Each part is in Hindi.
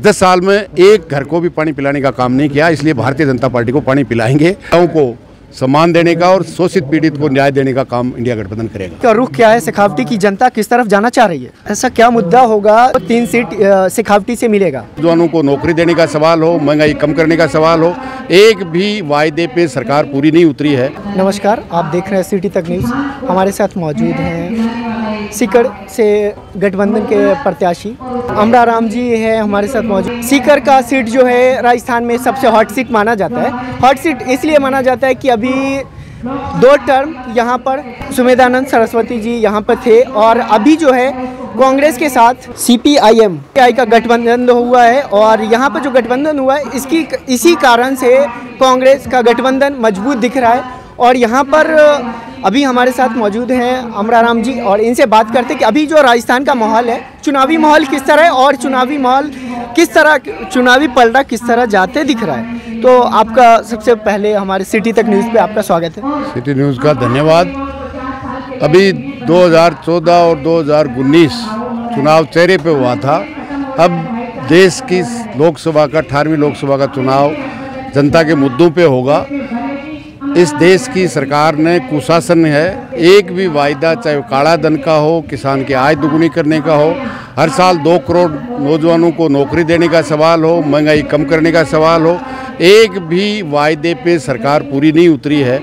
10 साल में एक घर को भी पानी पिलाने का काम नहीं किया, इसलिए भारतीय जनता पार्टी को पानी पिलाएंगे। गाँव को सम्मान देने का और शोषित पीड़ित को न्याय देने का काम इंडिया गठबंधन करेगा। का रुख क्या है? शेखावटी की जनता किस तरफ जाना चाह रही है? ऐसा क्या मुद्दा होगा 3 सीट शेखावटी से मिलेगा? नौजवानों को नौकरी देने का सवाल हो, महंगाई कम करने का सवाल हो, एक भी वायदे पे सरकार पूरी नहीं उतरी है। नमस्कार, आप देख रहे हैं सिटी तक न्यूज़। हमारे साथ मौजूद हैं सीकर से गठबंधन के प्रत्याशी अमरा राम जी है हमारे साथ मौजूद। सीकर का सीट जो है राजस्थान में सबसे हॉट सीट माना जाता है। हॉट सीट इसलिए माना जाता है कि अभी 2 टर्म यहाँ पर सुमेधानंद सरस्वती जी यहाँ पर थे और अभी जो है कांग्रेस के साथ CPIM का गठबंधन हुआ है और यहाँ पर जो गठबंधन हुआ है इसी कारण से कांग्रेस का गठबंधन मजबूत दिख रहा है। और यहाँ पर अभी हमारे साथ मौजूद हैं अमरा राम जी और इनसे बात करते हैं कि अभी जो राजस्थान का माहौल है, चुनावी माहौल किस तरह है और चुनावी माहौल किस तरह, चुनावी पलड़ा किस तरह जाते दिख रहा है। तो आपका सबसे पहले हमारे सिटी तक न्यूज़ पे आपका स्वागत है। सिटी न्यूज़ का धन्यवाद। अभी 2014 और 2019 चुनाव चेहरे पे हुआ था। अब देश की लोकसभा का 18वीं लोकसभा का चुनाव जनता के मुद्दों पे होगा। इस देश की सरकार ने कुशासन है, एक भी वायदा चाहे वो काला धन का हो, किसान की आय दुगुनी करने का हो, हर साल 2 करोड़ नौजवानों को नौकरी देने का सवाल हो, महंगाई कम करने का सवाल हो, एक भी वायदे पे सरकार पूरी नहीं उतरी है।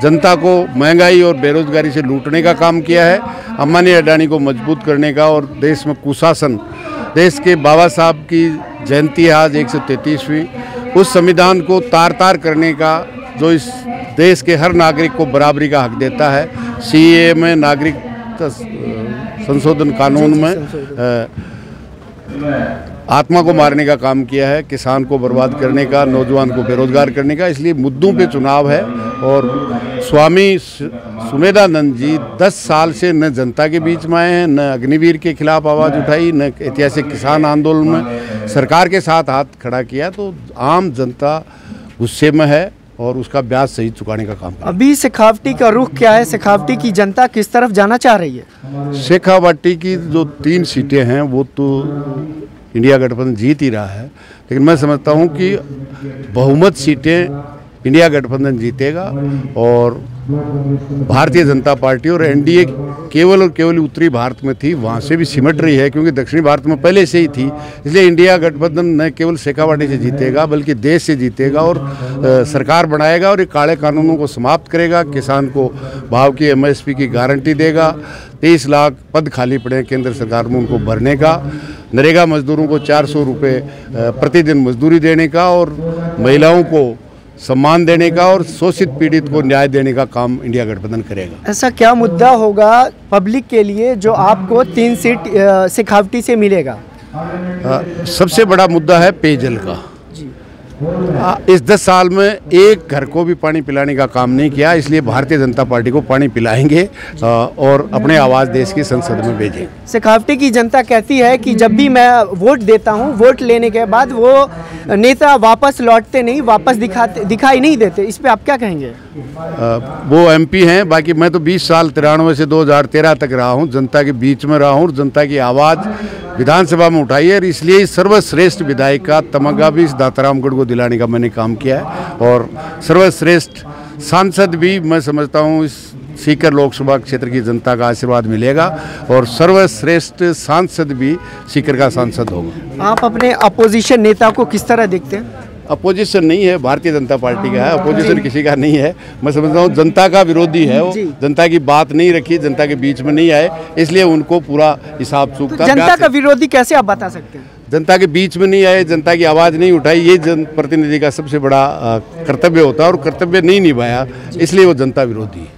जनता को महंगाई और बेरोजगारी से लूटने का काम किया है, अंबानी अडानी को मजबूत करने का और देश में कुशासन। देश के बाबा साहब की जयंती है आज 133वीं, उस संविधान को तार करने का जो इस देश के हर नागरिक को बराबरी का हक देता है। CAA में नागरिक संशोधन कानून में आत्मा को मारने का काम किया है, किसान को बर्बाद करने का, नौजवान को बेरोजगार करने का। इसलिए मुद्दों पे चुनाव है और स्वामी सुमेधानंद जी 10 साल से न जनता के बीच में आए हैं, न अग्निवीर के खिलाफ आवाज़ उठाई, न ऐतिहासिक किसान आंदोलन में सरकार के साथ हाथ खड़ा किया। तो आम जनता गुस्से में है और उसका ब्याज सही चुकाने का काम। अभी शेखावटी का रुख क्या है? शेखावटी की जनता किस तरफ जाना चाह रही है? शेखावटी की जो 3 सीटें हैं वो तो इंडिया गठबंधन जीत ही रहा है, लेकिन मैं समझता हूँ कि बहुमत सीटें इंडिया गठबंधन जीतेगा और भारतीय जनता पार्टी और NDA केवल और केवल उत्तरी भारत में थी, वहाँ से भी सिमट रही है क्योंकि दक्षिणी भारत में पहले से ही थी। इसलिए इंडिया गठबंधन न केवल शेखावटी से जीतेगा बल्कि देश से जीतेगा और सरकार बनाएगा और ये काले कानूनों को समाप्त करेगा, किसान को भाव की MSP की गारंटी देगा, 23 लाख पद खाली पड़े हैं केंद्र सरकार में उनको भरने का, नरेगा मजदूरों को 400 रुपये प्रतिदिन मजदूरी देने का और महिलाओं को सम्मान देने का और शोषित पीड़ित को न्याय देने का काम इंडिया गठबंधन करेगा। ऐसा क्या मुद्दा होगा पब्लिक के लिए जो आपको 3 सीट शेखावटी से मिलेगा? सबसे बड़ा मुद्दा है पेयजल का। इस 10 साल में एक घर को भी पानी पिलाने का काम नहीं किया, इसलिए भारतीय जनता पार्टी को पानी पिलाएंगे और अपने आवाज़ देश की संसद में भेजेंगे। शेखावटी की जनता कहती है कि जब भी मैं वोट देता हूं, वोट लेने के बाद वो नेता वापस लौटते नहीं, वापस दिखाई नहीं देते। इस पे आप क्या कहेंगे? वो MP हैं, बाकी मैं तो 20 साल 93 से 2013 तक रहा हूँ, जनता के बीच में रहा हूँ और जनता की आवाज़ विधानसभा में उठाई है और इसलिए सर्वश्रेष्ठ विधायक का तमगा भी इस दातारामगढ़ को दिलाने का मैंने काम किया है और सर्वश्रेष्ठ सांसद भी मैं समझता हूँ इस सीकर लोकसभा क्षेत्र की जनता का आशीर्वाद मिलेगा और सर्वश्रेष्ठ सांसद भी सीकर का सांसद होगा। आप अपने अपोजिशन नेता को किस तरह देखते हैं? अपोजिशन नहीं है, भारतीय जनता पार्टी का है, अपोजिशन किसी का नहीं है। मैं समझता हूँ जनता का विरोधी है वो, जनता की बात नहीं रखी, जनता के बीच में नहीं आए, इसलिए उनको पूरा हिसाब चूकता। तो जनता का विरोधी कैसे आप बता सकते हैं? जनता के बीच में नहीं आए, जनता की आवाज़ नहीं उठाई, ये जनप्रतिनिधि का सबसे बड़ा कर्तव्य होता है और कर्तव्य नहीं निभाया, इसलिए वो जनता विरोधी है।